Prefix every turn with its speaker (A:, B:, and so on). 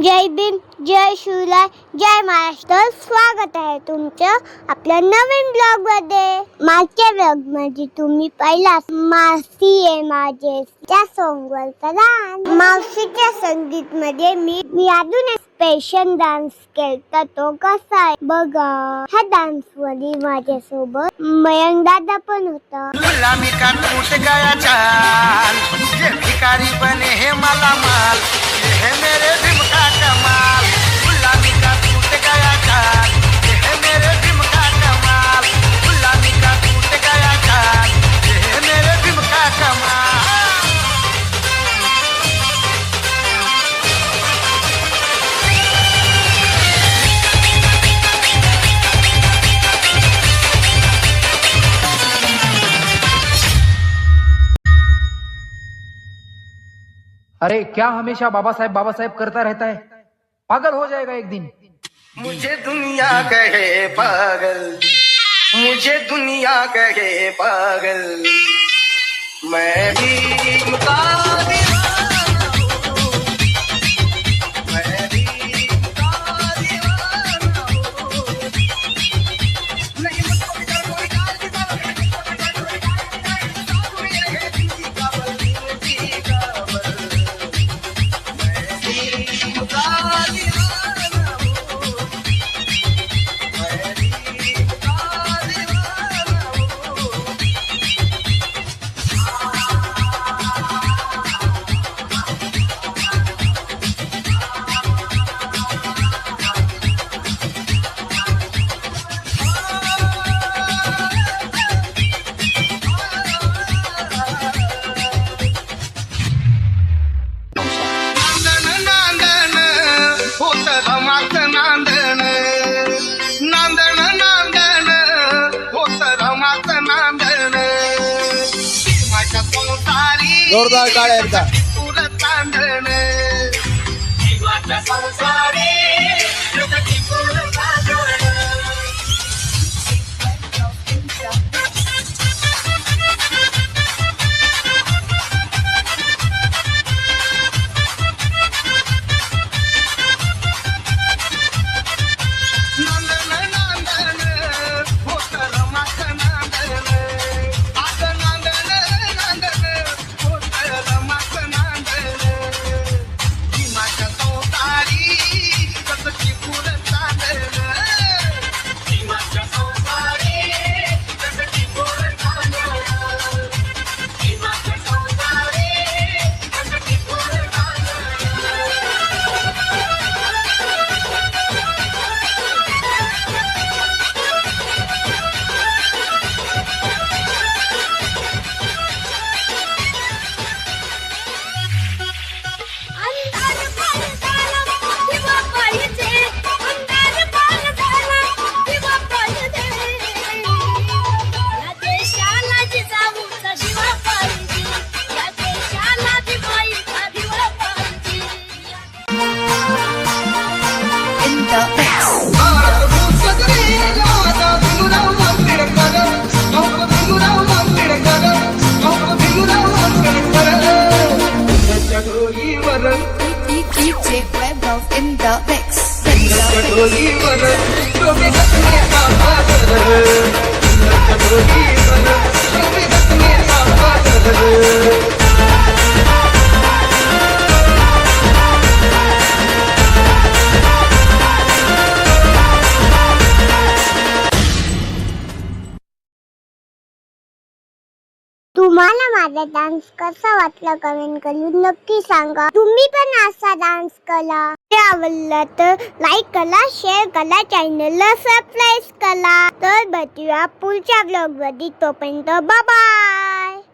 A: जय भीम, जय शिवराय, जय महाराष्ट्र. स्वागत आहे तुमचं आपल्या नवीन ब्लॉग मध्ये. मागच्या ब्लॉग मध्ये तुम्ही पाहिला मासी आहे माझे त्या सॉन्ग वर करा. मावशीच्या संगीत मध्ये मी अजून एक स्पेशल डान्स केलता. तो कसा आहे बघा. ह्या डान्स मध्ये माझ्यासोबत मयंक दादा पण होता.
B: गुलामी का टूट गया चाल, ये भिखारी बने हैं माला माल, ये है मेरे भीम का कमाल. गुलामी का टूट गया चाल, ये है मेरे भीम का कमाल. गुलामी का टूट गया चाल, ये है मेरे भीम का कमाल.
C: अरे क्या हमेशा बाबा साहेब करता रहता है, पागल हो जाएगा एक दिन.
B: मुझे दुनिया कहे पागल, मुझे दुनिया कहे पागल, मैं भीम का दीवाना हूँ, मैं भीम का दीवाना हूँ. नहीं मुझको इधर कोई डाल दीदा, जी का बल, जी का बल, मैं भीम का दीवाना हूँ, मैं भीम का दीवाना हूँ. नांदण होत रमाचं नांदण, नांदण नांदण होत रमाचं नांदण. माझ्या संसारी
D: जोरदार टाळ्या एकदा.
B: तुला चांदण, जीवाच्या संसारी तुला चांदण. नांदण नांदण होत रमाचं नांदण, आता नांदण नांदण होत रमाचं नांदण. माझ्या संसारी कसं फुल चांदण, माझ्या संसारी कसं फुल चांदण, माझ्या संसारी कसं फुल चांदण.
A: अंधार पाल झाला दिवा पाहिजे, अंधार पाल झाला दिवा पाहिजे. या देशाला जिजाऊचा दिवा पाहिजे, या देशाला दिवाळीचा दिवा पाहिजे.
E: DJ Webov in the mix.
A: तुम्हाला माझा डान्स कसा वाटला कमेंट करून नक्की सांगा. तुम्ही पण असा डान्स करा. आवडला तर लाईक करा, शेअर करा, चॅनलला सबस्क्राईब करा. तर भेटूया पुढच्या ब्लॉग मध्ये. तोपर्यंत बाय.